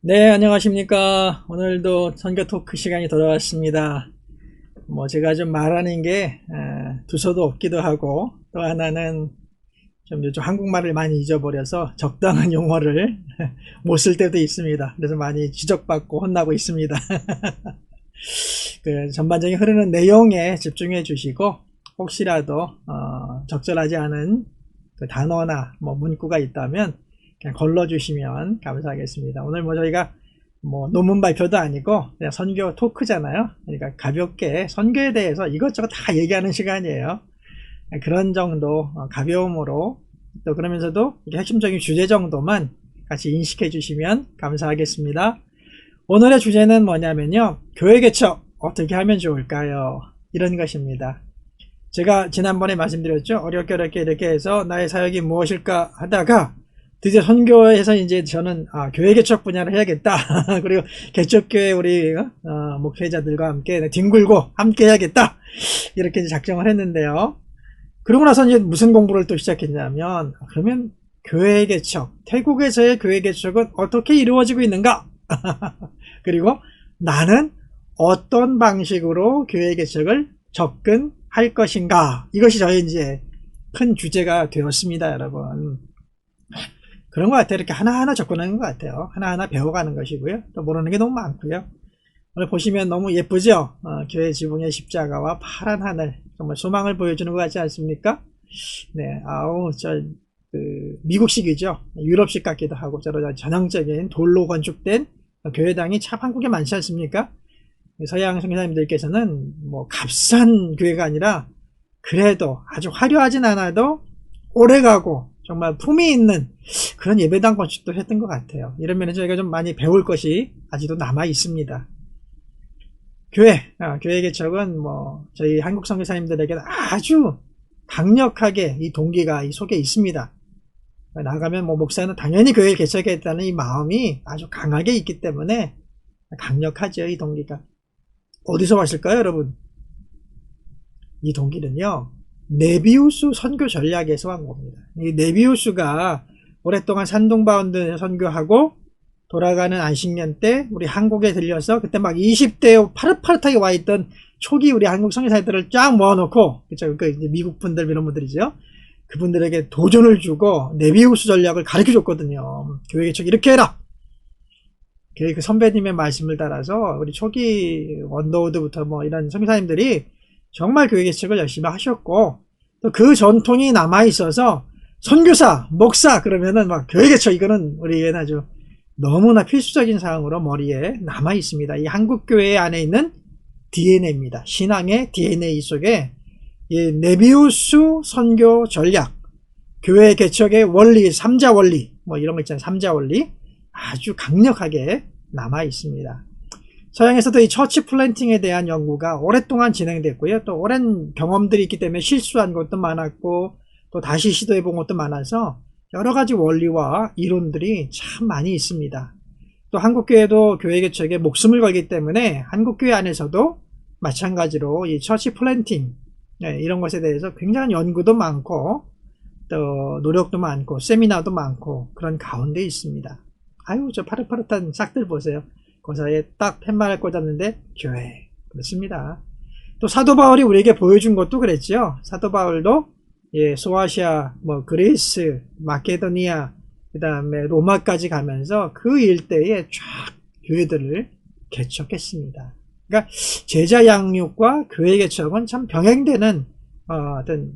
네, 안녕하십니까. 오늘도 선교 토크 시간이 돌아왔습니다. 제가 좀 말하는 게 두서도 없기도 하고, 또 하나는 좀 요즘 한국말을 많이 잊어버려서 적당한 용어를 못 쓸 때도 있습니다. 그래서 많이 지적받고 혼나고 있습니다. 그 전반적인 흐르는 내용에 집중해 주시고, 혹시라도 적절하지 않은 그 단어나 문구가 있다면 그냥 걸러주시면 감사하겠습니다. 오늘 저희가 논문 발표도 아니고 그냥 선교 토크잖아요. 그러니까 가볍게 선교에 대해서 이것저것 다 얘기하는 시간이에요. 그런 정도 가벼움으로, 또 그러면서도 이게 핵심적인 주제 정도만 같이 인식해 주시면 감사하겠습니다. 오늘의 주제는 뭐냐면요, 교회 개척 어떻게 하면 좋을까요? 이런 것입니다. 제가 지난번에 말씀드렸죠. 어렵게 이렇게 해서 나의 사역이 무엇일까 하다가 드디어 선교에서 이제 저는 교회 개척 분야를 해야겠다. 그리고 개척교회 우리 목회자들과 함께 뒹굴고 함께 해야겠다. 이렇게 이제 작정을 했는데요. 그러고 나서 이제 무슨 공부를 또 시작했냐면, 그러면 교회 개척, 태국에서의 교회 개척은 어떻게 이루어지고 있는가? 그리고 나는 어떤 방식으로 교회 개척을 접근할 것인가? 이것이 저의 이제 큰 주제가 되었습니다, 여러분. 그런 것 같아요. 이렇게 하나하나 접근하는 것 같아요. 하나하나 배워가는 것이고요. 또 모르는 게 너무 많고요. 오늘 보시면 너무 예쁘죠? 교회 지붕의 십자가와 파란 하늘. 정말 소망을 보여주는 것 같지 않습니까? 네, 미국식이죠. 유럽식 같기도 하고, 전형적인 돌로 건축된 교회당이 참 한국에 많지 않습니까? 서양 선교사님들께서는 값싼 교회가 아니라 그래도 아주 화려하진 않아도 오래가고 정말 품이 있는 그런 예배당 건축도 했던 것 같아요. 이런 면에서 저희가 좀 많이 배울 것이 아직도 남아 있습니다. 교회 개척은 저희 한국 선교사님들에게는 아주 강력하게 이 동기가 이 속에 있습니다. 나가면 목사는 당연히 교회 개척했다는 이 마음이 아주 강하게 있기 때문에 강력하죠, 이 동기가. 어디서 왔을까요, 여러분? 이 동기는요, 네비우스 선교 전략에서 온 겁니다. 이 네비우스가 오랫동안 산동바운드 선교하고 돌아가는 안식년 때 우리 한국에 들려서 그때 막 20대 파릇파릇하게 와 있던 초기 우리 한국 선교사들을 쫙 모아놓고, 그쵸, 이제 미국 분들 이런 분들이죠. 그분들에게 도전을 주고 네비우스 전략을 가르쳐 줬거든요. 교회 개척 이렇게 해라. 그 선배님의 말씀을 따라서 우리 초기 원더우드부터 이런 선교사님들이 정말 교회 개척을 열심히 하셨고, 또 그 전통이 남아 있어서 선교사, 목사 그러면은 교회 개척, 이거는 우리에게는 아주 너무나 필수적인 사항으로 머리에 남아 있습니다. 이 한국 교회 안에 있는 DNA입니다. 신앙의 DNA 속에 이 네비우스 선교 전략, 교회 개척의 원리, 삼자 원리, 이런 거 있잖아요. 삼자 원리 아주 강력하게 남아 있습니다. 서양에서도 이 처치 플랜팅에 대한 연구가 오랫동안 진행됐고요. 또 오랜 경험들이 있기 때문에 실수한 것도 많았고, 또 다시 시도해 본 것도 많아서 여러 가지 원리와 이론들이 참 많이 있습니다. 또 한국교회도 교회 개척에 목숨을 걸기 때문에 한국교회 안에서도 마찬가지로 이 처치 플랜팅, 이런 것에 대해서 굉장한 연구도 많고, 또 노력도 많고, 세미나도 많고, 그런 가운데 있습니다. 아유, 저 파릇파릇한 싹들 보세요. 그 사이에 딱 팻말을 꽂았는데 교회. 그렇습니다. 또 사도 바울이 우리에게 보여준 것도 그랬죠. 사도 바울도 소아시아, 그리스, 마케도니아, 그 다음에 로마까지 가면서 그 일대에 쫙 교회들을 개척했습니다. 그러니까 제자 양육과 교회 개척은 참 병행되는 어떤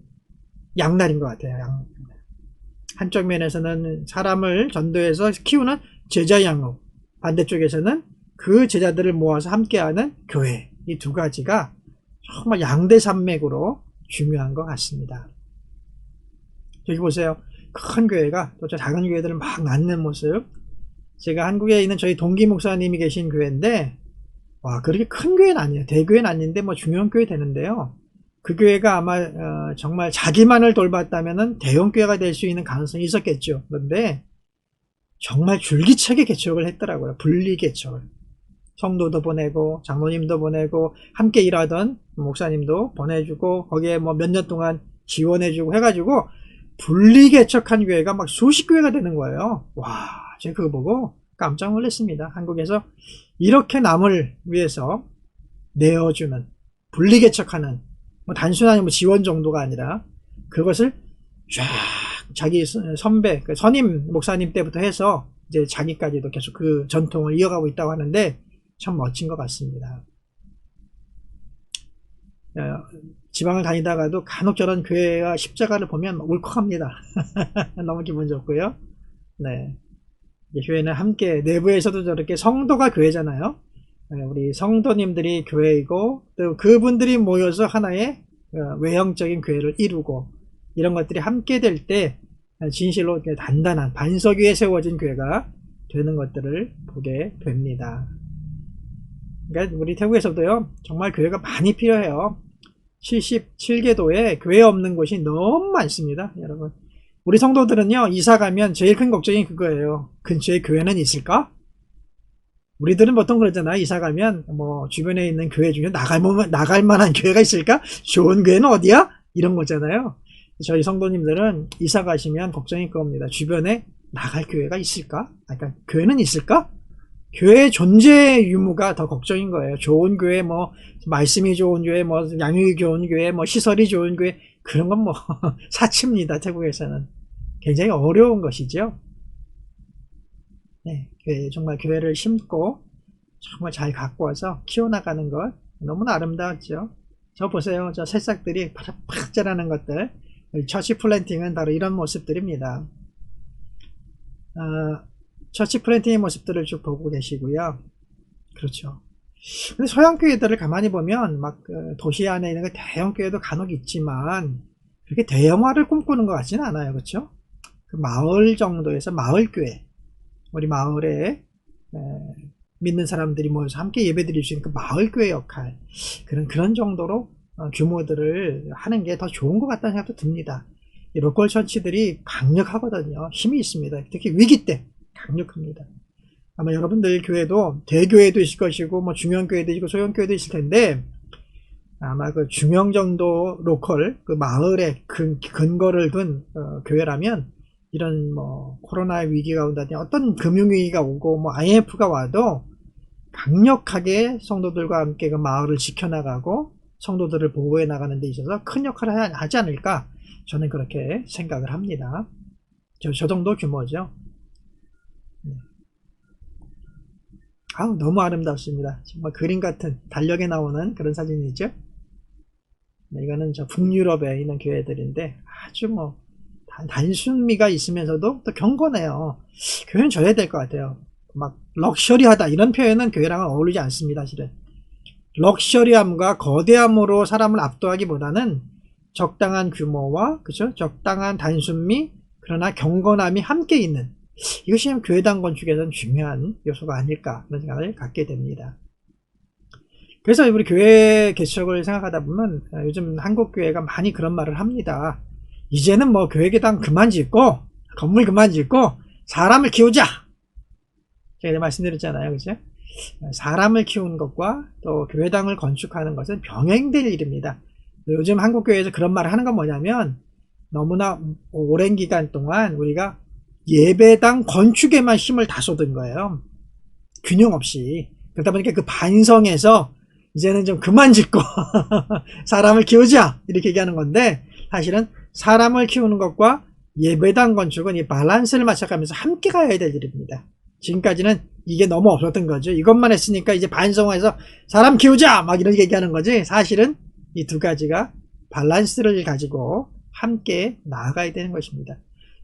양날인 것 같아요. 한쪽 면에서는 사람을 전도해서 키우는 제자 양육, 반대쪽에서는 그 제자들을 모아서 함께하는 교회, 이 두 가지가 정말 양대산맥으로 중요한 것 같습니다. 여기 보세요. 큰 교회가 또 작은 교회들을 막 낳는 모습. 제가 한국에 있는 저희 동기 목사님이 계신 교회인데, 그렇게 큰 교회는 아니에요. 대교회는 아닌데 중형 교회 되는데요. 그 교회가 아마 정말 자기만을 돌봤다면 대형 교회가 될 수 있는 가능성이 있었겠죠. 그런데 정말 줄기차게 개척을 했더라고요. 분리 개척을. 성도도 보내고 장로님도 보내고 함께 일하던 목사님도 보내주고 거기에 몇 년 동안 지원해주고 해가지고 분리 개척한 교회가 수십 교회가 되는 거예요. 와, 제가 그거 보고 깜짝 놀랐습니다. 한국에서 이렇게 남을 위해서 내어주는, 분리개척하는, 뭐 단순한 뭐 지원 정도가 아니라 그것을 쫙 자기 선배, 그 선임 목사님 때부터 해서 이제 자기까지도 계속 그 전통을 이어가고 있다고 하는데 참 멋진 것 같습니다. 지방을 다니다가도 간혹 저런 교회와 십자가를 보면 울컥합니다. 너무 기분 좋고요. 네. 교회는 함께, 내부에서도 저렇게 성도가 교회잖아요. 우리 성도님들이 교회이고 또 그분들이 모여서 하나의 외형적인 교회를 이루고 이런 것들이 함께 될 때 진실로 단단한 반석 위에 세워진 교회가 되는 것들을 보게 됩니다. 그러니까 우리 태국에서도요, 정말 교회가 많이 필요해요. 77개도에 교회 없는 곳이 너무 많습니다, 여러분. 우리 성도들은요, 이사 가면 제일 큰 걱정이 그거예요. 근처에 교회는 있을까? 우리들은 보통 그러잖아요. 이사 가면 뭐 주변에 있는 교회 중에 나갈 만한 교회가 있을까? 좋은 교회는 어디야? 이런 거잖아요. 저희 성도님들은 이사 가시면 걱정이 그겁니다. 주변에 나갈 교회가 있을까? 그러니까 교회는 있을까? 교회의 존재 유무가 더 걱정인 거예요. 좋은 교회, 뭐 말씀이 좋은 교회, 뭐 양육이 좋은 교회, 뭐 시설이 좋은 교회, 그런 건 뭐 사치입니다. 태국에서는 굉장히 어려운 것이죠. 네, 정말 교회를 심고 정말 잘 갖고 와서 키워나가는 것 너무나 아름다웠죠. 저 보세요. 저 새싹들이 팍 자라는 것들. 처치 플랜팅은 바로 이런 모습들입니다. 처치 플랜팅의 모습들을 쭉 보고 계시고요. 그렇죠. 근데 소형교회들을 가만히 보면 막 도시 안에 있는 대형 교회도 간혹 있지만 그렇게 대형화를 꿈꾸는 것 같지는 않아요. 그렇죠? 그 마을 정도에서 마을교회, 우리 마을에 믿는 사람들이 모여서 함께 예배드릴 수 있는 그 마을교회 역할, 그런 정도로 규모들을 하는 게 더 좋은 것 같다는 생각도 듭니다. 이 로컬 처치들이 강력하거든요. 힘이 있습니다. 특히 위기 때 강력합니다. 아마 여러분들 교회도 대교회도 있을 것이고 뭐 중형교회도 있고 소형교회도 있을 텐데 아마 그 중형 정도 로컬 그 마을에 근거를 둔 교회라면 이런 뭐 코로나 위기가 온다든지 어떤 금융위기가 오고 뭐 IMF가 와도 강력하게 성도들과 함께 그 마을을 지켜나가고 성도들을 보호해 나가는 데 있어서 큰 역할을 하지 않을까, 저는 그렇게 생각을 합니다. 저 정도 규모죠. 네. 아우, 너무 아름답습니다. 정말 그림 같은 달력에 나오는 그런 사진이죠. 네, 이거는 저 북유럽에 있는 교회들인데 아주 뭐 단순미가 있으면서도 또 경건해요. 교회는 져야 될 것 같아요. 막 럭셔리하다 이런 표현은 교회랑은 어울리지 않습니다. 사실은 럭셔리함과 거대함으로 사람을 압도하기보다는 적당한 규모와 그죠? 적당한 단순미, 그러나 경건함이 함께 있는, 이것이 교회당 건축에서는 중요한 요소가 아닐까 그런 생각을 갖게 됩니다. 그래서 우리 교회 개척을 생각하다 보면 요즘 한국 교회가 많이 그런 말을 합니다. 이제는 뭐 교회당 그만 짓고 건물 그만 짓고 사람을 키우자. 제가 말씀드렸잖아요, 그죠? 사람을 키우는 것과 또 교회당을 건축하는 것은 병행될 일입니다. 요즘 한국 교회에서 그런 말을 하는 건 뭐냐면 너무나 오랜 기간 동안 우리가 예배당 건축에만 힘을 다 쏟은 거예요. 균형 없이. 그러다 보니까 그 반성에서 이제는 좀 그만 짓고 사람을 키우자 이렇게 얘기하는 건데, 사실은 사람을 키우는 것과 예배당 건축은 이 밸런스를 맞춰가면서 함께 가야 될 일입니다. 지금까지는 이게 너무 없었던 거죠. 이것만 했으니까 이제 반성해서 사람 키우자 막 이런 얘기하는 거지, 사실은 이 두 가지가 밸런스를 가지고 함께 나아가야 되는 것입니다.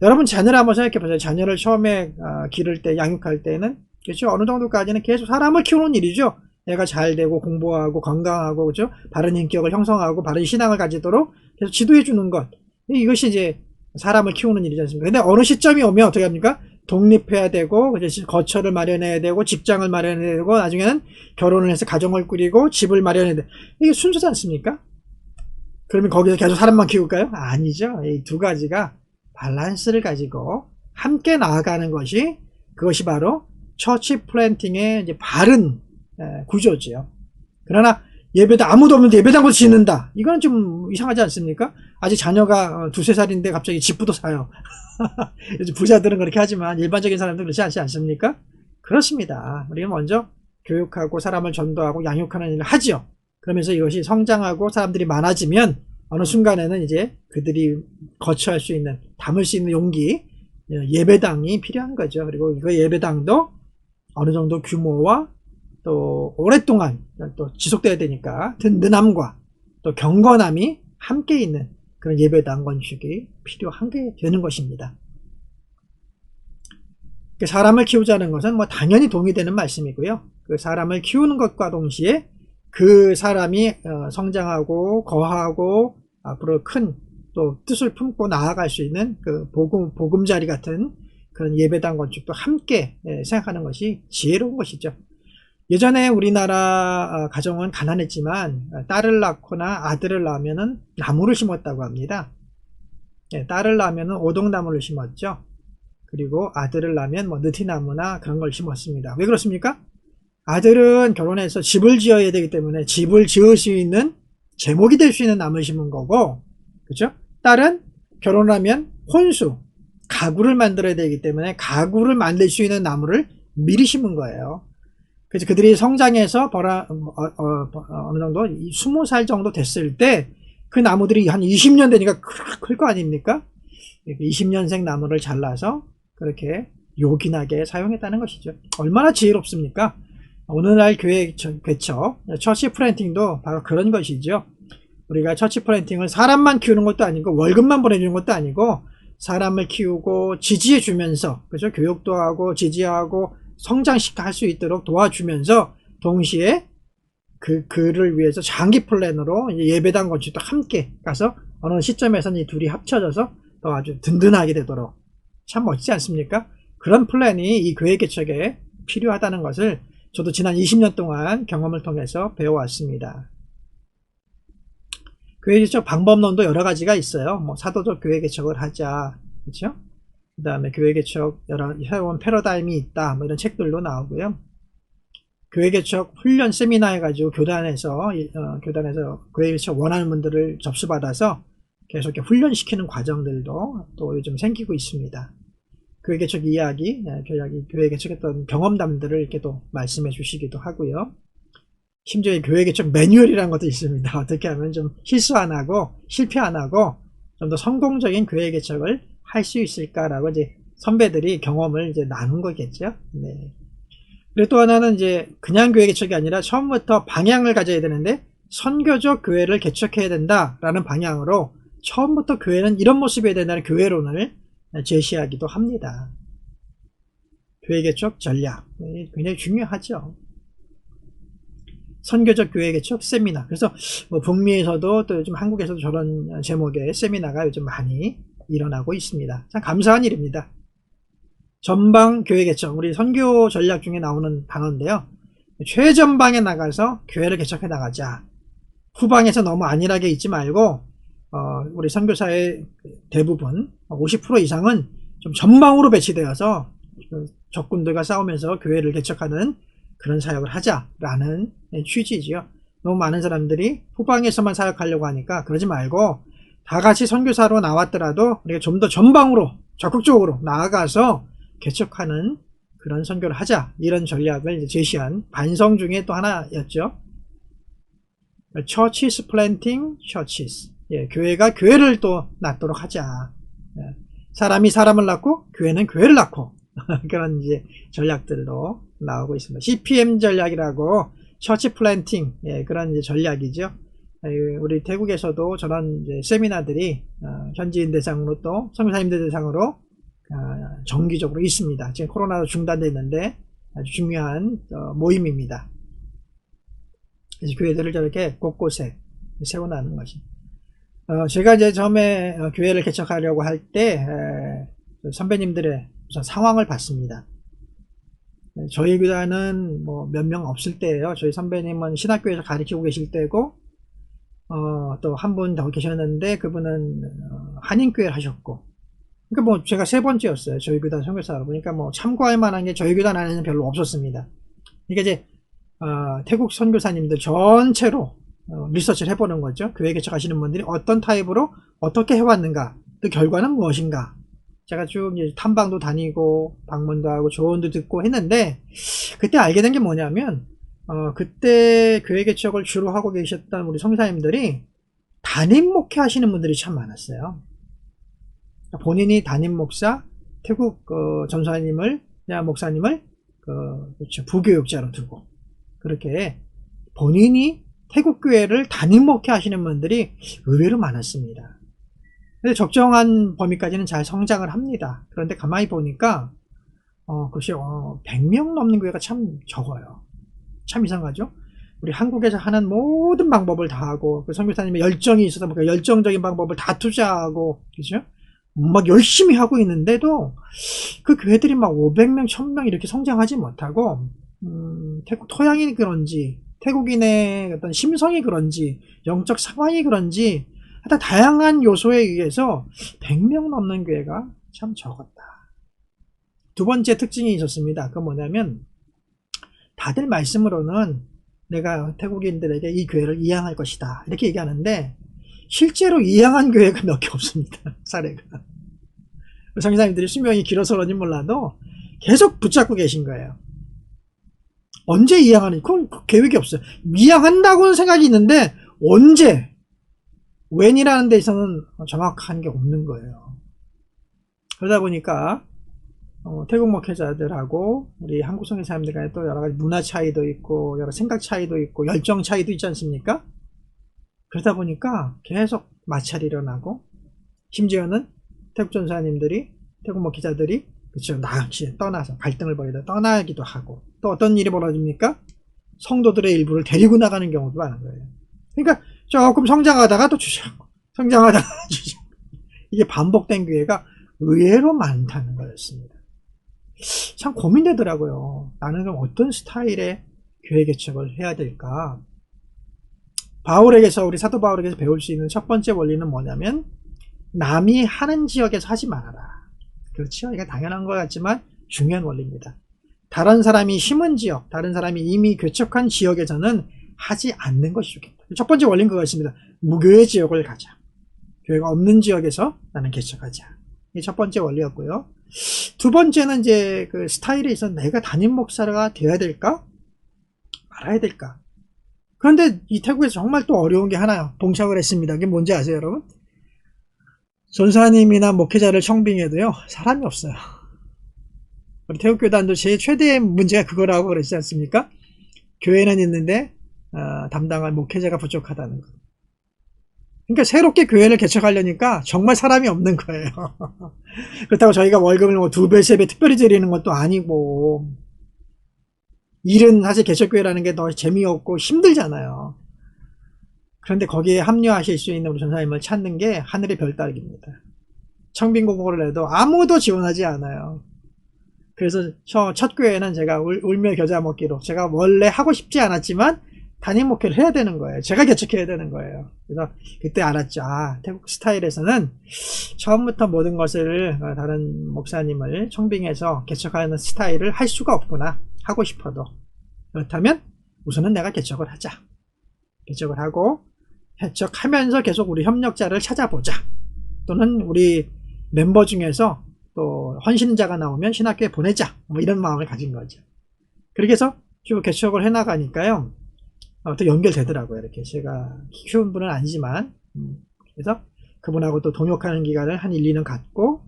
여러분 자녀를 한번 생각해 보세요. 자녀를 처음에 기를 때, 양육할 때는 그렇죠, 어느 정도까지는 계속 사람을 키우는 일이죠. 애가 잘 되고 공부하고 건강하고 그렇죠, 바른 인격을 형성하고 바른 신앙을 가지도록 계속 지도해 주는 것, 이것이 이제 사람을 키우는 일이지 않습니까? 근데 어느 시점이 오면 어떻게 합니까? 독립해야 되고 거처를 마련해야 되고 직장을 마련해야 되고 나중에는 결혼을 해서 가정을 꾸리고 집을 마련해야 돼. 이게 순서지 않습니까? 그러면 거기서 계속 사람만 키울까요? 아니죠. 이 두 가지가 밸런스를 가지고 함께 나아가는 것이, 그것이 바로 처치 플랜팅의 이제 바른 구조지요. 그러나 예배당 아무도 없는데 예배당부터 짓는다, 이건 좀 이상하지 않습니까? 아직 자녀가 두세 살인데 갑자기 집부터 사요. 요즘 부자들은 그렇게 하지만 일반적인 사람들은 그렇지 않지 않습니까? 그렇습니다. 우리가 먼저 교육하고 사람을 전도하고 양육하는 일을 하죠. 그러면서 이것이 성장하고 사람들이 많아지면 어느 순간에는 이제 그들이 거처할 수 있는, 담을 수 있는 용기, 예배당이 필요한 거죠. 그리고 이거 예배당도 어느 정도 규모와 또 오랫동안 또 지속돼야 되니까 든든함과 또 경건함이 함께 있는 그런 예배당 건축이 필요한 게 되는 것입니다. 사람을 키우자는 것은 뭐 당연히 동의되는 말씀이고요. 그 사람을 키우는 것과 동시에 그 사람이 성장하고 거하고 앞으로 큰 또 뜻을 품고 나아갈 수 있는 그 보금자리 같은 그런 예배당 건축도 함께 생각하는 것이 지혜로운 것이죠. 예전에 우리나라 가정은 가난했지만 딸을 낳거나 아들을 낳으면은 나무를 심었다고 합니다. 딸을 낳으면은 오동나무를 심었죠. 그리고 아들을 낳으면 뭐 느티나무나 그런 걸 심었습니다. 왜 그렇습니까? 아들은 결혼해서 집을 지어야 되기 때문에 집을 지을 수 있는 제목이 될 수 있는 나무를 심은 거고, 그죠? 딸은 결혼하면 혼수, 가구를 만들어야 되기 때문에 가구를 만들 수 있는 나무를 미리 심은 거예요. 그래서 그들이 성장해서 어느 정도 20살 정도 됐을 때 그 나무들이 한 20년 되니까 클 거 아닙니까? 20년생 나무를 잘라서 그렇게 요긴하게 사용했다는 것이죠. 얼마나 지혜롭습니까? 오늘날 교회 개척, 처치 플랜팅도 바로 그런 것이죠. 우리가 처치 플랜팅을 사람만 키우는 것도 아니고 월급만 보내주는 것도 아니고 사람을 키우고 지지해 주면서, 그죠? 교육도 하고 지지하고 성장시켜 할 수 있도록 도와주면서 동시에 그를 위해서 장기 플랜으로 예배당 건축도 함께 가서 어느 시점에서는 이 둘이 합쳐져서 또 아주 든든하게 되도록, 참 멋지지 않습니까? 그런 플랜이 이 교회 개척에 필요하다는 것을 저도 지난 20년 동안 경험을 통해서 배워왔습니다. 교회 개척 방법론도 여러 가지가 있어요. 뭐 사도적 교회 개척을 하자, 그렇죠? 그 다음에 교회 개척 새로운 패러다임이 있다, 뭐 이런 책들도 나오고요. 교회 개척 훈련 세미나 해가지고 교단에서 교회 개척 원하는 분들을 접수받아서 계속 이렇게 훈련시키는 과정들도 또 요즘 생기고 있습니다. 교회 개척 이야기, 교회 개척했던 경험담들을 이렇게 또 말씀해 주시기도 하고요. 심지어 교회 개척 매뉴얼이라는 것도 있습니다. 어떻게 하면 좀 실수 안 하고 실패 안 하고 좀 더 성공적인 교회 개척을 할 수 있을까라고 이제 선배들이 경험을 이제 나눈 거겠죠. 네. 그리고 또 하나는 이제 그냥 교회 개척이 아니라 처음부터 방향을 가져야 되는데 선교적 교회를 개척해야 된다라는 방향으로 처음부터 교회는 이런 모습이어야 된다는 교회론을 제시하기도 합니다. 교회 개척 전략 굉장히 중요하죠. 선교적 교회 개척 세미나. 그래서 뭐 북미에서도 또 요즘 한국에서도 저런 제목의 세미나가 요즘 많이 일어나고 있습니다. 참 감사한 일입니다. 전방 교회 개척, 우리 선교 전략 중에 나오는 단어인데요. 최전방에 나가서 교회를 개척해 나가자. 후방에서 너무 안일하게 있지 말고 우리 선교사의 대부분 50% 이상은 좀 전방으로 배치되어서 적군들과 싸우면서 교회를 개척하는 그런 사역을 하자라는 취지지요. 너무 많은 사람들이 후방에서만 사역하려고 하니까 그러지 말고 다 같이 선교사로 나왔더라도 우리가 좀 더 전방으로 적극적으로 나아가서 개척하는 그런 선교를 하자, 이런 전략을 이제 제시한 반성 중에 또 하나였죠. Churches planting churches. 예, 교회가 교회를 또 낳도록 하자. 예, 사람이 사람을 낳고 교회는 교회를 낳고 그런 이제 전략들도 나오고 있습니다. CPM 전략이라고 처치 플랜팅, 예, 그런 이제 전략이죠. 우리 태국에서도 저런 이제 세미나들이 현지인 대상으로 또 선교사님들 대상으로 정기적으로 있습니다. 지금 코로나로 중단됐는데 아주 중요한 모임입니다. 그래서 교회들을 저렇게 곳곳에 세워나가는 것이. 제가 이제 처음에 교회를 개척하려고 할 때 선배님들의 우선 상황을 봤습니다. 저희 교단은 뭐 몇 명 없을 때예요. 저희 선배님은 신학교에서 가르치고 계실 때고, 또 한 분 더 계셨는데 그분은 한인교회를 하셨고, 그러니까 뭐 제가 세 번째였어요. 저희 교단 선교사로. 그러니까 뭐 참고할 만한 게 저희 교단 안에는 별로 없었습니다. 그러니까 이제 태국 선교사님들 전체로 리서치를 해보는 거죠. 교회 개척하시는 분들이 어떤 타입으로 어떻게 해왔는가, 그 결과는 무엇인가, 제가 쭉 이제 탐방도 다니고 방문도 하고 조언도 듣고 했는데 그때 알게 된 게 뭐냐면 그때 교회 개척을 주로 하고 계셨던 우리 성사님들이 담임 목회 하시는 분들이 참 많았어요. 본인이 담임 목사, 태국 전사님을, 목사님을 그렇죠, 부교육자로 두고 그렇게 본인이 태국 교회를 담임 목회 하시는 분들이 의외로 많았습니다. 근데 적정한 범위까지는 잘 성장을 합니다. 그런데 가만히 보니까 그것이 100명 넘는 교회가 참 적어요. 참 이상하죠? 우리 한국에서 하는 모든 방법을 다 하고 그 선교사님의 열정이 있어서 그 열정적인 방법을 다 투자하고 그죠? 막 열심히 하고 있는데도 그 교회들이 막 500명, 1000명 이렇게 성장하지 못하고 태국 토양이 그런지 태국인의 어떤 심성이 그런지 영적 상황이 그런지 하여튼 다양한 요소에 의해서 100명 넘는 교회가 참 적었다. 두 번째 특징이 있었습니다. 그건 뭐냐면 다들 말씀으로는 내가 태국인들에게 이 교회를 이양할 것이다 이렇게 얘기하는데 실제로 이양한 교회가 몇 개 없습니다. 사례가. 성교사님들이 수명이 길어서 그런지 몰라도 계속 붙잡고 계신 거예요. 언제 이양하는, 그건 계획이 없어요. 이양한다고는 생각이 있는데 언제, when이라는 데 있어서는 정확한 게 없는 거예요. 그러다 보니까 태국 목회자들하고 우리 한국 성교사님들 간에 또 여러 가지 문화 차이도 있고 여러 생각 차이도 있고 열정 차이도 있지 않습니까? 그러다 보니까 계속 마찰이 일어나고 심지어는 태국 전사님들이 태국 목회자들이 그렇죠, 낚시 떠나서 갈등을 벌이다 떠나기도 하고 또 어떤 일이 벌어집니까? 성도들의 일부를 데리고 나가는 경우도 많은 거예요. 그러니까 조금 성장하다가 또 주저하고 성장하다가 주저하고 이게 반복된 교회가 의외로 많다는 거였습니다. 참 고민되더라고요. 나는 그럼 어떤 스타일의 교회 개척을 해야 될까? 바울에게서 우리 사도 바울에게서 배울 수 있는 첫 번째 원리는 뭐냐면 남이 하는 지역에서 하지 말아라. 그렇죠? 이게 당연한 것 같지만 중요한 원리입니다. 다른 사람이 심은 지역, 다른 사람이 이미 개척한 지역에서는 하지 않는 것이 좋겠다. 첫 번째 원리는 그것입니다. 무교회 지역을 가자. 교회가 없는 지역에서 나는 개척하자. 이게 첫 번째 원리였고요. 두 번째는 이제 그 스타일에 있어서 내가 담임 목사가 되어야 될까? 말아야 될까? 그런데 이 태국에서 정말 또 어려운 게 하나 봉착을 했습니다. 그게 뭔지 아세요, 여러분? 전사님이나 목회자를 청빙해도요, 사람이 없어요. 우리 태국교단도 제일 최대의 문제가 그거라고 그러지 않습니까? 교회는 있는데 담당할 목회자가 부족하다는 거. 그러니까 새롭게 교회를 개척하려니까 정말 사람이 없는 거예요. 그렇다고 저희가 월급을 뭐 2배, 3배 특별히 드리는 것도 아니고 일은 사실 개척교회라는 게 더 재미없고 힘들잖아요. 그런데 거기에 합류하실 수 있는 우리 전사님을 찾는 게 하늘의 별 따르기입니다. 청빙 공고를 해도 아무도 지원하지 않아요. 그래서 첫 교회는 제가 울며 겨자 먹기로 제가 원래 하고 싶지 않았지만 담임 목회를 해야 되는 거예요. 제가 개척해야 되는 거예요. 그래서 그때 알았죠. 아, 태국 스타일에서는 처음부터 모든 것을 다른 목사님을 청빙해서 개척하는 스타일을 할 수가 없구나. 하고 싶어도. 그렇다면 우선은 내가 개척을 하자. 개척을 하고 개척하면서 계속 우리 협력자를 찾아보자. 또는 우리 멤버 중에서 또 헌신자가 나오면 신학교에 보내자. 뭐 이런 마음을 가진 거죠. 그렇게 해서 쭉 개척을 해나가니까요. 또 연결되더라고요. 이렇게 제가 키운 분은 아니지만 그래서 그분하고 또 동역하는 기간을 한 1, 2년 갖고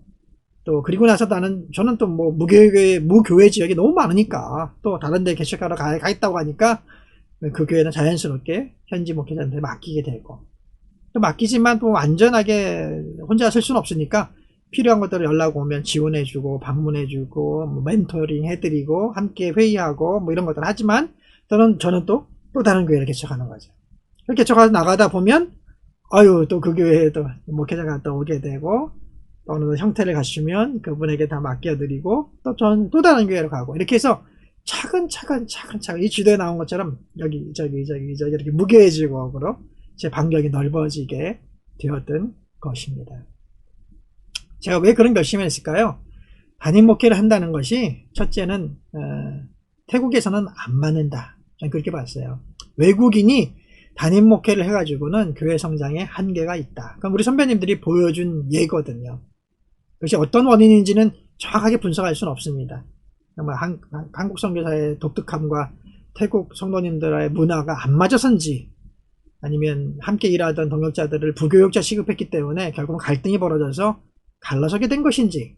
또 그리고 나서 저는 또 뭐 무교회 지역이 너무 많으니까 또 다른 데 개척하러 가 있다고 하니까 그 교회는 자연스럽게 현지 목회자한테 맡기게 되고 또 맡기지만 또 안전하게 혼자 쓸 수는 없으니까 필요한 것들을 연락 오면 지원해주고 방문해주고 뭐 멘토링 해드리고 함께 회의하고 뭐 이런 것들 하지만 저는 또 다른 교회를 개척하는 거죠. 개척해서 나가다 보면 또 그 교회에 또 목회자가 또 오게 되고 또 어느 형태를 갖추면 그분에게 다 맡겨드리고 또 다른 교회로 가고 이렇게 해서 차근차근 이 지도에 나온 것처럼 여기 저기 이렇게 무교회 지역으로 제 반경이 넓어지게 되었던 것입니다. 제가 왜 그런 결심을 했을까요? 담임 목회를 한다는 것이 첫째는 태국에서는 안 맞는다. 저는 그렇게 봤어요. 외국인이 담임 목회를 해가지고는 교회 성장에 한계가 있다. 그럼 우리 선배님들이 보여준 예거든요. 그것이 어떤 원인인지는 정확하게 분석할 수는 없습니다. 정말 한국 선교사의 독특함과 태국 성도님들의 문화가 안 맞아서인지, 아니면 함께 일하던 동역자들을 부교역자 취급했기 때문에 결국은 갈등이 벌어져서 갈라서게 된 것인지,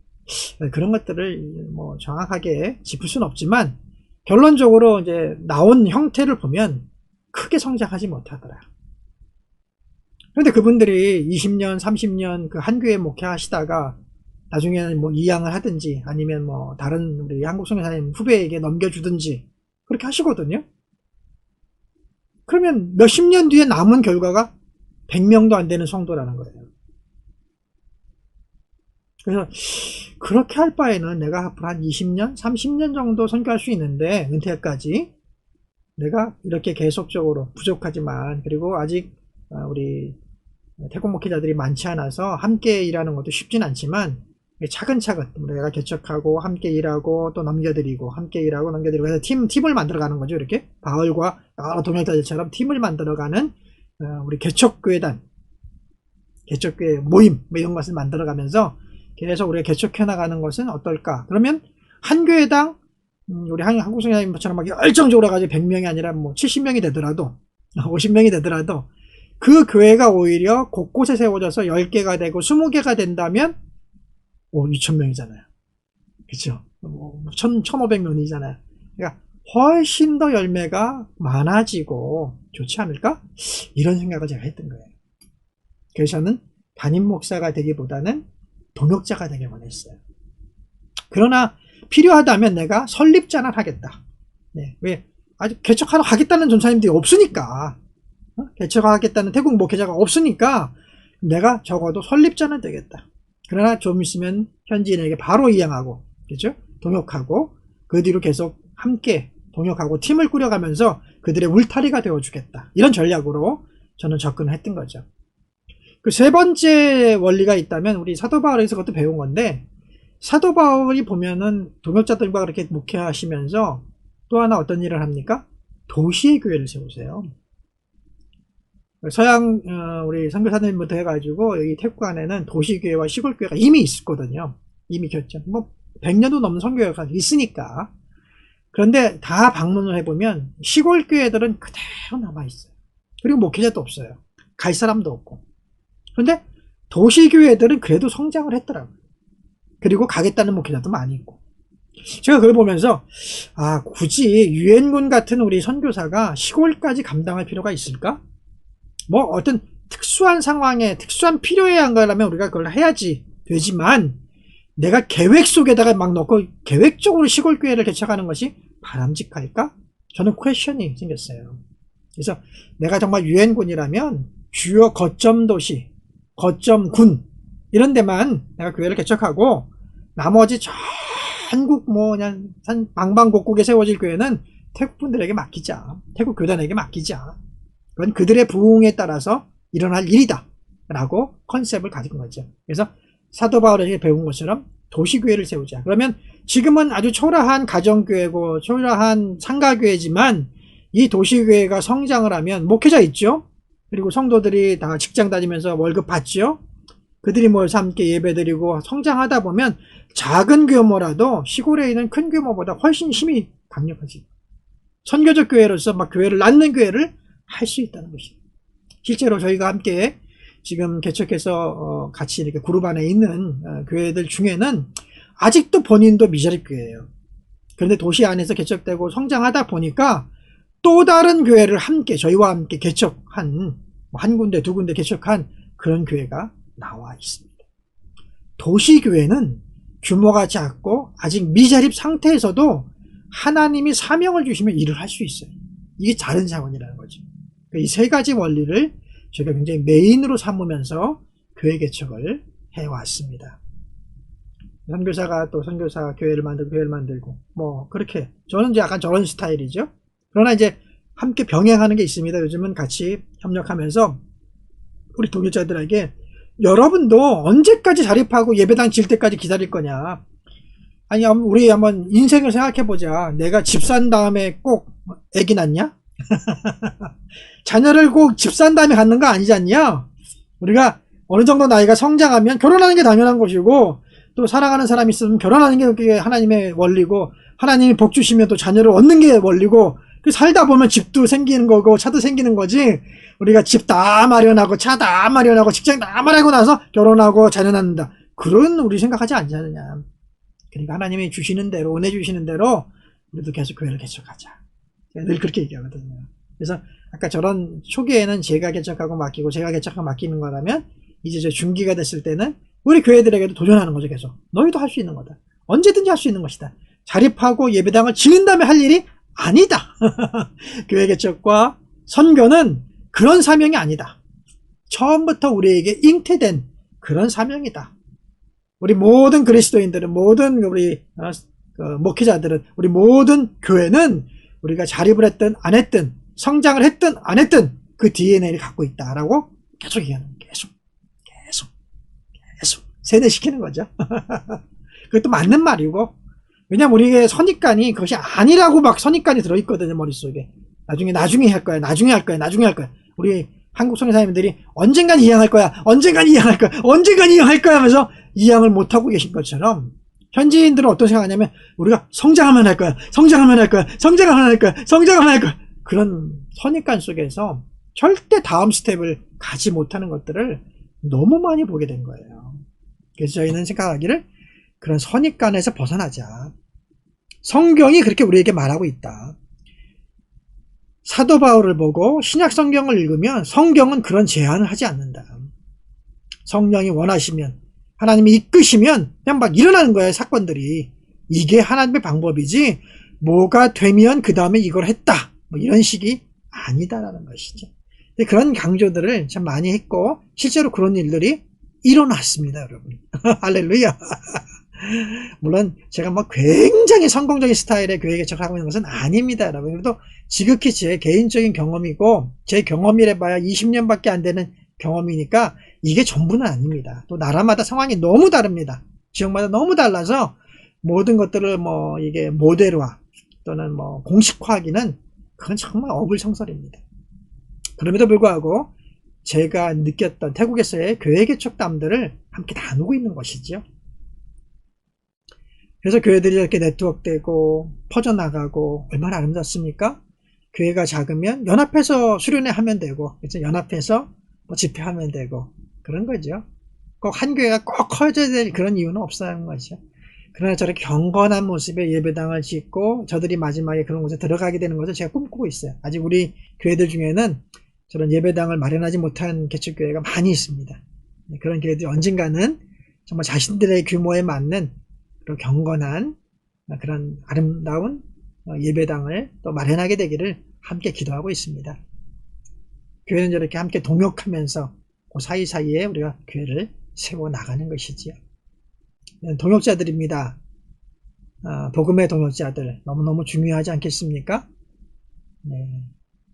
그런 것들을 뭐 정확하게 짚을 수는 없지만, 결론적으로 이제 나온 형태를 보면 크게 성장하지 못하더라. 그런데 그분들이 20년, 30년 그 한 교회 목회하시다가 나중에는 뭐 이양을 하든지, 아니면 뭐 다른 우리 한국 선교사님 후배에게 넘겨주든지 그렇게 하시거든요. 그러면 몇십 년 뒤에 남은 결과가 100명도 안 되는 성도라는 거예요. 그래서 그렇게 할 바에는 내가 앞으로 한 20년, 30년 정도 선교할 수 있는데, 은퇴까지 내가 이렇게 계속적으로 부족하지만, 그리고 아직 우리 태국 목회자들이 많지 않아서 함께 일하는 것도 쉽진 않지만, 차근차근 내가 개척하고 함께 일하고 또 넘겨드리고 함께 일하고 넘겨드리고 해서 팀을 만들어가는 거죠. 이렇게 바울과 여러 동역자들처럼 팀을 만들어가는 우리 개척교회단, 개척교회 모임 뭐 이런 것을 만들어가면서 계속 우리가 개척해 나가는 것은 어떨까? 그러면 한 교회당 우리 한국 선교사님처럼 막 열정적으로 가지고 100명이 아니라 뭐 70명이 되더라도 50명이 되더라도 그 교회가 오히려 곳곳에 세워져서 10개가 되고 20개가 된다면 2,000명이잖아요. 그쵸? 1,500명이잖아요. 그러니까 훨씬 더 열매가 많아지고 좋지 않을까? 이런 생각을 제가 했던 거예요. 그래서 저는 담임 목사가 되기보다는 동역자가 되길 원했어요. 그러나 필요하다면 내가 설립자는 하겠다. 네, 왜? 아직 개척하러 가겠다는 전사님들이 없으니까. 개척하겠다는 태국 목회자가 없으니까 내가 적어도 설립자는 되겠다. 그러나 좀 있으면 현지인에게 바로 이양하고, 그죠? 동역하고, 그 뒤로 계속 함께 동역하고 팀을 꾸려가면서 그들의 울타리가 되어주겠다. 이런 전략으로 저는 접근을 했던 거죠. 그 세 번째 원리가 있다면 우리 사도 바울에서 그것도 배운 건데, 사도 바울이 보면은 동역자들과 그렇게 목회하시면서 또 하나 어떤 일을 합니까? 도시의 교회를 세우세요. 서양 우리 선교사님부터 해가지고 여기 태국 안에는 도시교회와 시골교회가 이미 있었거든요. 이미 결정. 뭐 100년도 넘는 선교회가 있으니까. 그런데 다 방문을 해보면 시골교회들은 그대로 남아있어요. 그리고 목회자도 없어요. 갈 사람도 없고. 그런데 도시교회들은 그래도 성장을 했더라고요. 그리고 가겠다는 목회자도 많이 있고. 제가 그걸 보면서 굳이 유엔군 같은 우리 선교사가 시골까지 감당할 필요가 있을까? 뭐 어떤 특수한 상황에 특수한 필요에 한 거라면 우리가 그걸 해야지 되지만, 내가 계획 속에다가 막 넣고 계획적으로 시골교회를 개척하는 것이 바람직할까? 저는 퀘션이 생겼어요. 그래서 내가 정말 유엔군이라면 주요 거점 도시, 거점 군 이런 데만 내가 교회를 개척하고, 나머지 전국 뭐 그냥 방방곡곡에 세워질 교회는 태국 분들에게 맡기자. 태국 교단에게 맡기자. 그건 그들의 부흥에 따라서 일어날 일이다 라고 컨셉을 가진 거죠. 그래서 사도 바울에게 배운 것처럼 도시교회를 세우자. 그러면 지금은 아주 초라한 가정교회고 초라한 상가교회지만 이 도시교회가 성장을 하면 목회자 있죠. 그리고 성도들이 다 직장 다니면서 월급 받죠. 그들이 모여서 함께 예배드리고 성장하다 보면 작은 규모라도 시골에 있는 큰 규모보다 훨씬 힘이 강력하지. 선교적 교회로서 막 교회를 낳는 교회를 할 수 있다는 것입니다. 실제로 저희가 함께 지금 개척해서 같이 이렇게 그룹 안에 있는 교회들 중에는 아직도 본인도 미자립 교회예요. 그런데 도시 안에서 개척되고 성장하다 보니까 또 다른 교회를 함께 저희와 함께 개척한, 한 군데 두 군데 개척한 그런 교회가 나와 있습니다. 도시교회는 규모가 작고 아직 미자립 상태에서도 하나님이 사명을 주시면 일을 할 수 있어요. 이게 다른 차원이라는 거죠. 이 세 가지 원리를 제가 굉장히 메인으로 삼으면서 교회 개척을 해왔습니다. 선교사가 또 선교사 교회를 만들고 뭐 그렇게 저는 이제 약간 저런 스타일이죠. 그러나 이제 함께 병행하는 게 있습니다. 요즘은 같이 협력하면서 우리 동역자들에게 여러분도 언제까지 자립하고 예배당 질 때까지 기다릴 거냐. 아니 우리 한번 인생을 생각해보자. 내가 집 산 다음에 꼭 애기 낳냐? 자녀를 꼭 집 산 다음에 갖는 거 아니지 않냐? 우리가 어느 정도 나이가 성장하면 결혼하는 게 당연한 것이고, 또 사랑하는 사람이 있으면 결혼하는 게 그게 하나님의 원리고, 하나님이 복 주시면 또 자녀를 얻는 게 원리고, 그 살다 보면 집도 생기는 거고 차도 생기는 거지. 우리가 집 다 마련하고 차 다 마련하고 직장 다 마련하고 나서 결혼하고 자녀 낳는다, 그런 우리 생각하지 않지 않느냐. 그러니까 하나님이 주시는 대로, 은혜 주시는 대로 우리도 계속 교회를 개척하자. 제가 늘 그렇게 얘기하거든요. 그래서 아까 저런 초기에는 제가 개척하고 맡기고 제가 개척하고 맡기는 거라면, 이제 저 중기가 됐을 때는 우리 교회들에게도 도전하는 거죠. 계속 너희도 할 수 있는 거다, 언제든지 할 수 있는 것이다. 자립하고 예배당을 지은 다음에 할 일이 아니다. 교회 개척과 선교는 그런 사명이 아니다. 처음부터 우리에게 잉태된 그런 사명이다. 우리 모든 그리스도인들은, 모든 우리 목회자들은, 우리 모든 교회는 우리가 자립을 했든 안 했든, 성장을 했든 안 했든 그 DNA를 갖고 있다라고 계속 얘기하는 거예요. 계속 세뇌시키는 거죠. 그것도 맞는 말이고, 왜냐면 우리의 선입관이 그것이 아니라고 막 선입관이 들어있거든요, 머릿속에. 나중에 할 거야. 우리 한국 선교사님들이 언젠간 이양할 거야 하면서 이양을 못하고 계신 것처럼, 현지인들은 어떤 생각하냐면, 우리가 성장하면 할 거야. 그런 선입관 속에서 절대 다음 스텝을 가지 못하는 것들을 너무 많이 보게 된 거예요. 그래서 저희는 생각하기를, 그런 선입관에서 벗어나자. 성경이 그렇게 우리에게 말하고 있다. 사도 바울을 보고 신약 성경을 읽으면 성경은 그런 제한을 하지 않는다. 성령이 원하시면, 하나님이 이끄시면 그냥 막 일어나는 거예요, 사건들이. 이게 하나님의 방법이지, 뭐가 되면 그 다음에 이걸 했다, 뭐 이런 식이 아니다라는 것이죠. 그런 강조들을 참 많이 했고, 실제로 그런 일들이 일어났습니다, 여러분. 할렐루야. 물론 제가 뭐 굉장히 성공적인 스타일의 교회 개척을 하고 있는 것은 아닙니다, 여러분. 그래도 지극히 제 개인적인 경험이고, 제 경험이래 봐야 20년밖에 안 되는 경험이니까 이게 전부는 아닙니다. 또 나라마다 상황이 너무 다릅니다. 지역마다 너무 달라서 모든 것들을 뭐 이게 모델화 또는 뭐 공식화하기는, 그건 정말 어불성설입니다. 그럼에도 불구하고 제가 느꼈던 태국에서의 교회 개척담들을 함께 나누고 있는 것이죠. 그래서 교회들이 이렇게 네트워크되고 퍼져나가고 얼마나 아름답습니까? 교회가 작으면 연합해서 수련회 하면 되고, 그렇죠? 연합해서 뭐 집회하면 되고, 그런 거죠. 꼭 한 교회가 꼭 커져야 될 그런 이유는 없다는 거죠. 그러나 저렇게 경건한 모습의 예배당을 짓고 저들이 마지막에 그런 곳에 들어가게 되는 것을 제가 꿈꾸고 있어요. 아직 우리 교회들 중에는 저런 예배당을 마련하지 못한 개척교회가 많이 있습니다. 그런 교회들이 언젠가는 정말 자신들의 규모에 맞는 그런 경건한 그런 아름다운 예배당을 또 마련하게 되기를 함께 기도하고 있습니다. 교회는 저렇게 함께 동역하면서 그 사이사이에 우리가 교회를 세워나가는 것이지요. 동역자들입니다. 복음의 동역자들, 너무너무 중요하지 않겠습니까? 네.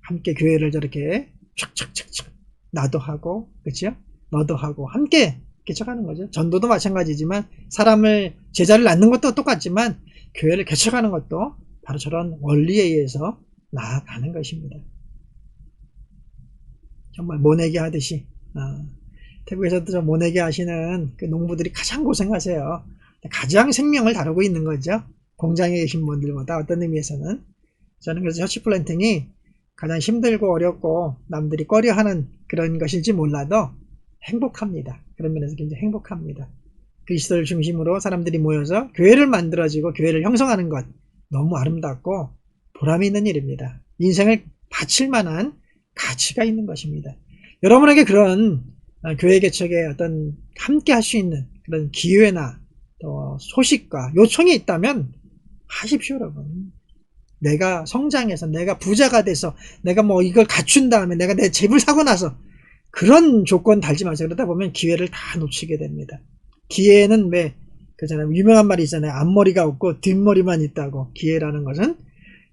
함께 교회를 저렇게 촥촥촥촥 나도 하고, 그렇죠? 너도 하고 함께 개척하는 거죠. 전도도 마찬가지지만, 사람을, 제자를 낳는 것도 똑같지만 교회를 개척하는 것도 바로 저런 원리에 의해서 나아가는 것입니다. 정말 모내기 하듯이, 태국에서도 저 모내기 하시는 그 농부들이 가장 고생하세요. 가장 생명을 다루고 있는 거죠. 공장에 계신 분들보다 어떤 의미에서는. 저는 그래서 허치 플랜팅이 가장 힘들고 어렵고 남들이 꺼려하는 그런 것일지 몰라도 행복합니다. 그런 면에서 굉장히 행복합니다. 그리스도를 중심으로 사람들이 모여서 교회를 만들어지고 교회를 형성하는 것, 너무 아름답고 보람이 있는 일입니다. 인생을 바칠 만한 가치가 있는 것입니다. 여러분에게 그런 교회 개척에 어떤 함께 할 수 있는 그런 기회나 또 소식과 요청이 있다면 하십시오, 여러분. 내가 성장해서, 내가 부자가 돼서, 내가 뭐 이걸 갖춘 다음에, 내가 내 집을 사고 나서, 그런 조건 달지 마세요. 그러다 보면 기회를 다 놓치게 됩니다. 기회는 왜, 그잖아요. 유명한 말이 있잖아요. 앞머리가 없고 뒷머리만 있다고. 기회라는 것은.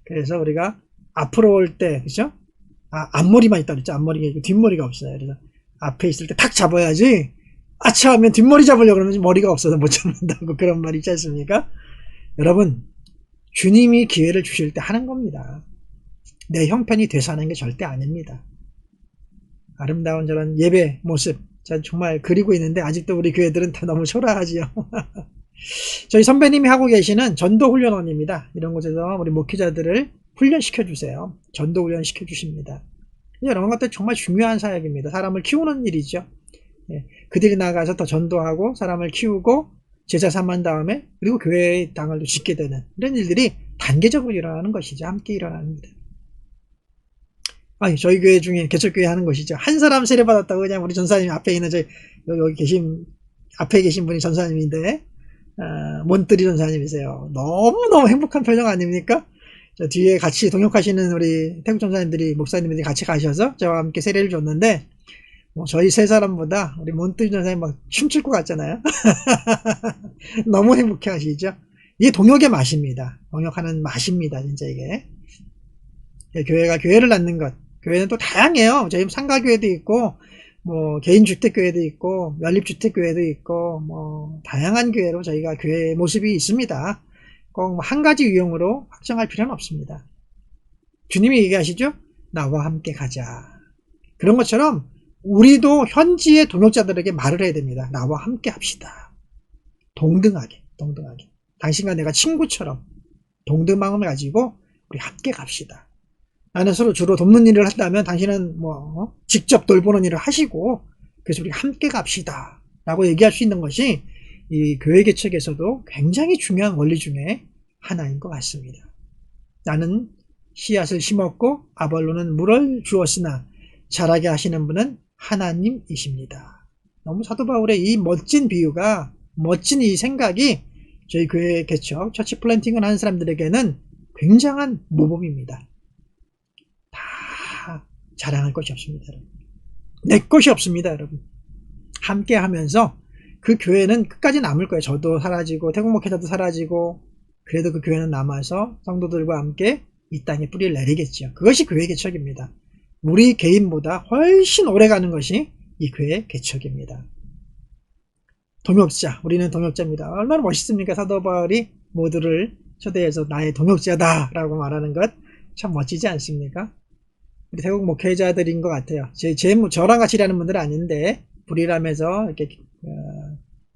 그래서 우리가 앞으로 올 때, 그죠? 앞머리만 있다고 그랬죠. 앞머리가 있고 뒷머리가 없어요. 그래서 앞에 있을 때 탁 잡아야지, 아차 하면 뒷머리 잡으려고 그러면 머리가 없어서 못 잡는다고, 그런 말이 있지 않습니까? 여러분, 주님이 기회를 주실 때 하는 겁니다. 내 형편이 돼서 하는 게 절대 아닙니다. 아름다운 저런 예배 모습, 전 정말 그리고 있는데 아직도 우리 교회들은 다 너무 초라하지요. 저희 선배님이 하고 계시는 전도훈련원입니다. 이런 곳에서 우리 목회자들을 훈련시켜 주세요. 전도훈련 시켜 주십니다. 이런 것도 정말 중요한 사역입니다. 사람을 키우는 일이죠. 예, 그들이 나가서 더 전도하고 사람을 키우고 제자 삼은 다음에 그리고 교회의 당을 또 짓게 되는 이런 일들이 단계적으로 일어나는 것이죠. 함께 일어나는 일. 아니, 저희 교회 중에 개척교회 하는 것이죠. 한 사람 세례받았다고 그냥 우리 전사님 앞에 있는 여기 계신 앞에 계신 분이 전사님인데 몬뜨리 전사님이세요. 너무너무 행복한 표정 아닙니까? 저 뒤에 같이 동역하시는 우리 태국 전사님들이 목사님들이 같이 가셔서 저와 함께 세례를 줬는데 뭐 저희 세 사람보다 우리 몬뜨리 전사님 막 춤출 것 같잖아요. 너무 행복해 하시죠. 이게 동역의 맛입니다. 동역하는 맛입니다. 진짜 이게. 교회가 교회를 낳는 것. 교회는 또 다양해요. 저희 상가교회도 있고 뭐 개인주택교회도 있고 연립주택교회도 있고 뭐 다양한 교회로 저희가 교회의 모습이 있습니다. 꼭 한 가지 유형으로 확정할 필요는 없습니다. 주님이 얘기하시죠? 나와 함께 가자. 그런 것처럼 우리도 현지의 동역자들에게 말을 해야 됩니다. 나와 함께 합시다. 동등하게. 당신과 내가 친구처럼 동등마음을 가지고 우리 함께 갑시다. 나는 서로 주로 돕는 일을 한다면 당신은 뭐 직접 돌보는 일을 하시고 그래서 우리 함께 갑시다 라고 얘기할 수 있는 것이 이 교회 개척에서도 굉장히 중요한 원리 중에 하나인 것 같습니다. 나는 씨앗을 심었고 아볼로는 물을 주었으나 자라게 하시는 분은 하나님이십니다. 너무 사도 바울의 이 멋진 비유가 멋진 이 생각이 저희 교회 개척 처치 플랜팅을 하는 사람들에게는 굉장한 모범입니다. 다 자랑할 것이 없습니다. 여러분. 내 것이 없습니다. 여러분. 함께 하면서 그 교회는 끝까지 남을 거예요. 저도 사라지고 태국 목회자도 사라지고 그래도 그 교회는 남아서 성도들과 함께 이 땅에 뿌리를 내리겠죠. 그것이 교회 개척입니다. 우리 개인보다 훨씬 오래가는 것이 이 교회 개척입니다. 동역자, 우리는 동역자입니다. 얼마나 멋있습니까? 사도 바울이 모두를 초대해서 나의 동역자다 라고 말하는 것 참 멋지지 않습니까? 우리 태국 목회자들인 것 같아요. 저랑 같이 일하는 분들은 아닌데 불이람에서 이렇게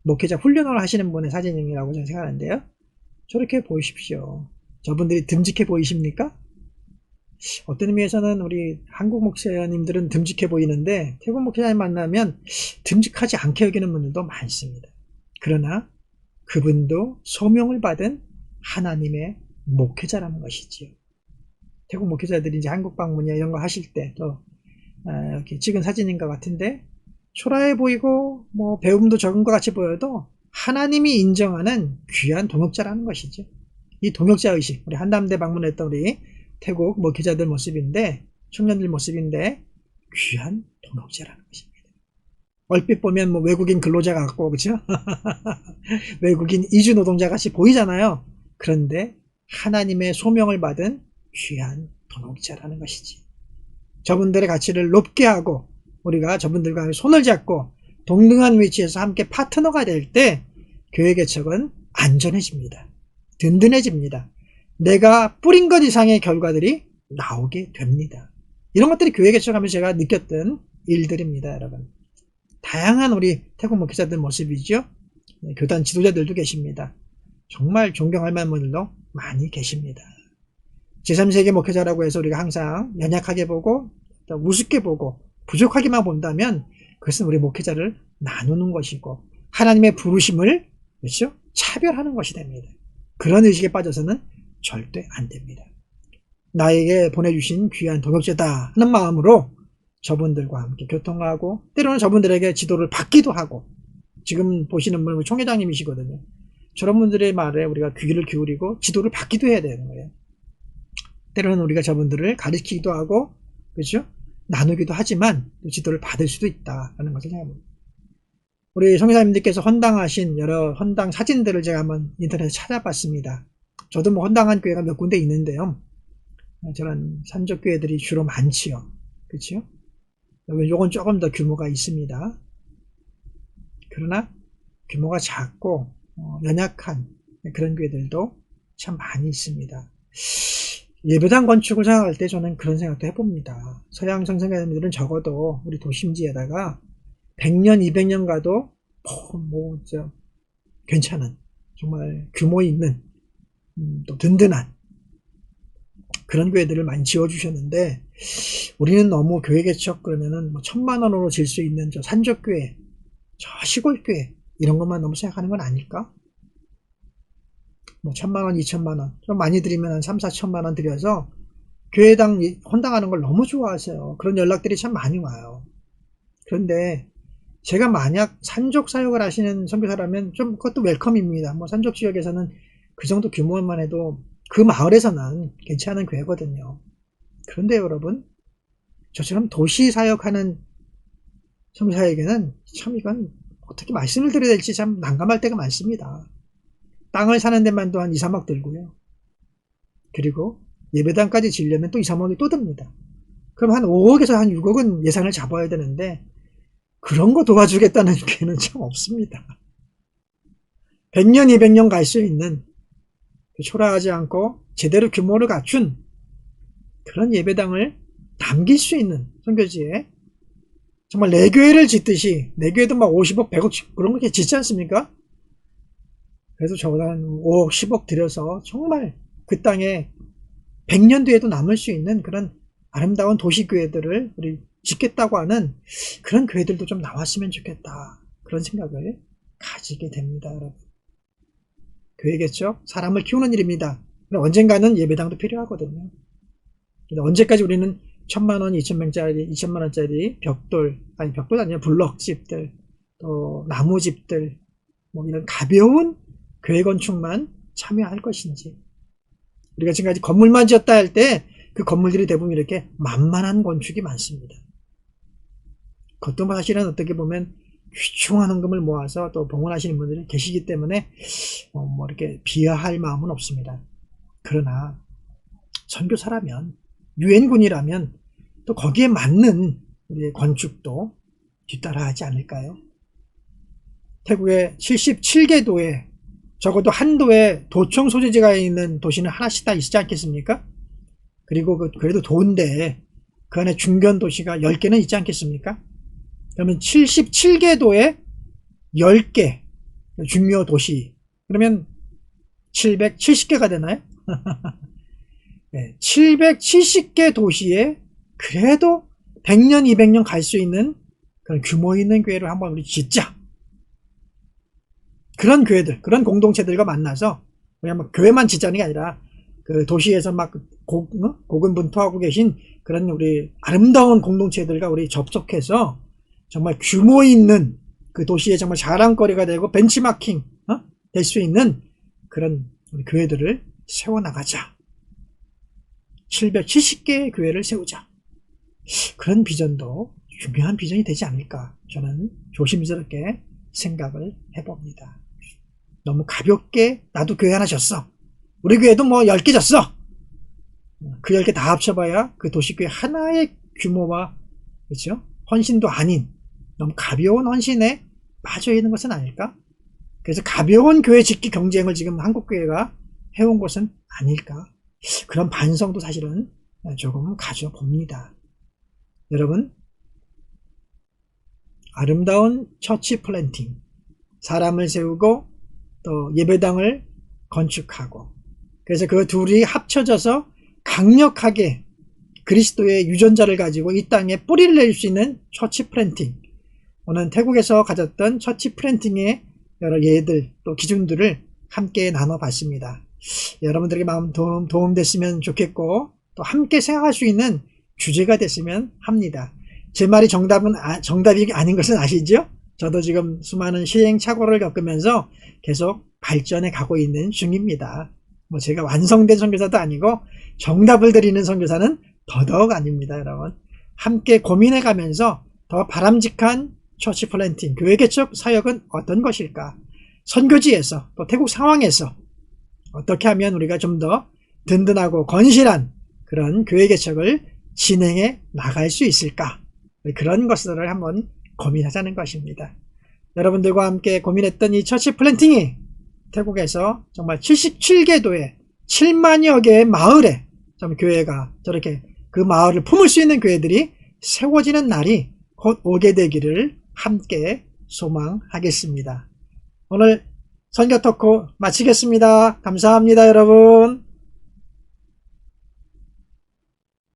목회자 훈련을 하시는 분의 사진이라고 저는 생각하는데요. 저렇게 보십시오. 저분들이 듬직해 보이십니까? 어떤 의미에서는 우리 한국 목사님들은 듬직해 보이는데 태국 목사님 만나면 듬직하지 않게 여기는 분들도 많습니다. 그러나 그분도 소명을 받은 하나님의 목회자라는 것이지요. 태국 목회자들이 이제 한국 방문이나 이런 거 하실 때 또 이렇게 찍은 사진인 것 같은데 초라해 보이고 뭐 배움도 적은 것 같이 보여도 하나님이 인정하는 귀한 동역자라는 것이죠. 이 동역자 의식, 우리 한담대 방문했던 우리 태국 목회자들 모습인데 청년들 모습인데 귀한 동역자라는 것입니다. 얼핏 보면 뭐 외국인 근로자 같고 그렇죠? 외국인 이주 노동자 같이 보이잖아요. 그런데 하나님의 소명을 받은 귀한 동역자라는 것이지. 저분들의 가치를 높게 하고 우리가 저분들과 손을 잡고 동등한 위치에서 함께 파트너가 될 때 교회 개척은 안전해집니다. 든든해집니다. 내가 뿌린 것 이상의 결과들이 나오게 됩니다. 이런 것들이 교회 개척하면서 제가 느꼈던 일들입니다. 여러분. 다양한 우리 태국 목회자들 모습이죠. 교단 지도자들도 계십니다. 정말 존경할 만한 분들도 많이 계십니다. 제3세계 목회자라고 해서 우리가 항상 연약하게 보고 우습게 보고 부족하게만 본다면 그것은 우리 목회자를 나누는 것이고 하나님의 부르심을 그렇죠? 차별하는 것이 됩니다. 그런 의식에 빠져서는 절대 안 됩니다. 나에게 보내주신 귀한 동역자다 하는 마음으로 저분들과 함께 교통하고 때로는 저분들에게 지도를 받기도 하고 지금 보시는 분 총회장님이시거든요. 저런 분들의 말에 우리가 귀를 기울이고 지도를 받기도 해야 되는 거예요. 때로는 우리가 저분들을 가르치기도 하고 그렇죠? 나누기도 하지만 지도를 받을 수도 있다라는 것을 생각합니다. 우리 성교사님들께서 헌당하신 여러 헌당 사진들을 제가 한번 인터넷에 찾아봤습니다. 저도 뭐 헌당한 교회가 몇 군데 있는데요. 저런 산적교회들이 주로 많지요. 그렇죠? 요건 조금 더 규모가 있습니다. 그러나 규모가 작고 연약한 그런 교회들도 참 많이 있습니다. 예배당 건축을 생각할 때 저는 그런 생각도 해봅니다. 서양 성서가들은 적어도 우리 도심지에다가 100년, 200년 가도 괜찮은 정말 규모 있는 또 든든한 그런 교회들을 많이 지어주셨는데, 우리는 너무 교회 개척 그러면은 뭐 1,000만 원으로 질 수 있는 저 산적교회, 저 시골교회 이런 것만 너무 생각하는 건 아닐까? 뭐 1,000만 원, 2,000만 원 좀 많이 드리면 한 3, 4천만 원 들여서 교회당 헌당하는 걸 너무 좋아하세요. 그런 연락들이 참 많이 와요. 그런데 제가 만약 산족 사역을 하시는 선교사라면 좀 그것도 웰컴입니다. 뭐 산족 지역에서는 그 정도 규모만 해도 그 마을에서는 괜찮은 교회거든요. 그런데 여러분, 저처럼 도시 사역하는 선교사에게는 참 이건 어떻게 말씀을 드려야 될지 참 난감할 때가 많습니다. 땅을 사는 데만도 한 2, 3억 들고요. 그리고 예배당까지 지으려면 또 2, 3억이 또 듭니다. 그럼 한 5억에서 한 6억은 예산을 잡아야 되는데, 그런 거 도와주겠다는 교회는 참 없습니다. 100년, 200년 갈 수 있는 초라하지 않고 제대로 규모를 갖춘 그런 예배당을 담길 수 있는 선교지에 정말 내 교회를 짓듯이, 내 교회도 막 50억, 100억 그런 거 짓지 않습니까? 그래서 적어도 한 5억, 10억 들여서 정말 그 땅에 100년 뒤에도 남을 수 있는 그런 아름다운 도시교회들을 우리 짓겠다고 하는 그런 교회들도 좀 나왔으면 좋겠다. 그런 생각을 가지게 됩니다, 여러분. 교회겠죠? 사람을 키우는 일입니다. 언젠가는 예배당도 필요하거든요. 언제까지 우리는 1,000만 원, 2,000명짜리, 2,000만 원짜리 벽돌, 아니 벽돌 아니야, 블럭집들, 또 나무집들, 뭐 이런 가벼운 교회 건축만 참여할 것인지. 우리가 지금까지 건물만 지었다 할 때 그 건물들이 대부분 이렇게 만만한 건축이 많습니다. 그것도 사실은 어떻게 보면 휘중한 헌금을 모아서 또 봉헌하시는 분들이 계시기 때문에 뭐 이렇게 비하할 마음은 없습니다. 그러나 선교사라면, 유엔군이라면 또 거기에 맞는 우리의 건축도 뒤따라하지 않을까요? 태국의 77개 도에 적어도 한 도에 도청 소재지가 있는 도시는 하나씩 다 있지 않겠습니까? 그리고 그래도 도인데 그 안에 중견 도시가 10개는 있지 않겠습니까? 그러면 77개 도에 10개 중요 도시, 그러면 770개가 되나요? 네, 770개 도시에 그래도 100년, 200년 갈 수 있는 그런 규모 있는 교회를 한번 우리 짓자. 그런 교회들, 그런 공동체들과 만나서 우리 한번 교회만 짓자는 게 아니라 그 도시에서 막 고군분투하고 계신 그런 우리 아름다운 공동체들과 우리 접속해서 정말 규모 있는 그 도시에 정말 자랑거리가 되고 벤치마킹 될 수 있는 그런 우리 교회들을 세워나가자. 770개의 교회를 세우자. 그런 비전도 중요한 비전이 되지 않을까, 저는 조심스럽게 생각을 해봅니다. 너무 가볍게 나도 교회 하나 졌어, 우리 교회도 뭐 10개 졌어, 그 10개 다 합쳐봐야 그 도시교회 하나의 규모와, 그렇죠? 헌신도 아닌 너무 가벼운 헌신에 빠져 있는 것은 아닐까? 그래서 가벼운 교회 짓기 경쟁을 지금 한국교회가 해온 것은 아닐까? 그런 반성도 사실은 조금 가져봅니다. 여러분, 아름다운 처치 플랜팅, 사람을 세우고 또 예배당을 건축하고, 그래서 그 둘이 합쳐져서 강력하게 그리스도의 유전자를 가지고 이 땅에 뿌리를 낼 수 있는 처치 플랜팅, 오늘 태국에서 가졌던 처치 플랜팅의 여러 예들 또 기준들을 함께 나눠봤습니다. 여러분들에게 마음 도움됐으면 좋겠고, 또 함께 생각할 수 있는 주제가 됐으면 합니다. 제 말이 정답이 아닌 것은 아시죠? 저도 지금 수많은 시행착오를 겪으면서 계속 발전해 가고 있는 중입니다. 뭐 제가 완성된 선교사도 아니고 정답을 드리는 선교사는 더더욱 아닙니다, 여러분. 함께 고민해 가면서 더 바람직한 처치 플랜팅, 교회 개척 사역은 어떤 것일까? 선교지에서 또 태국 상황에서 어떻게 하면 우리가 좀 더 든든하고 건실한 그런 교회 개척을 진행해 나갈 수 있을까? 그런 것들을 한번 고민하자는 것입니다. 여러분들과 함께 고민했던 이 처치 플랜팅이 태국에서 정말 77개 도에 7만여 개의 마을에 좀 교회가 저렇게 그 마을을 품을 수 있는 교회들이 세워지는 날이 곧 오게 되기를 함께 소망하겠습니다. 오늘 선교 토크 마치겠습니다. 감사합니다, 여러분.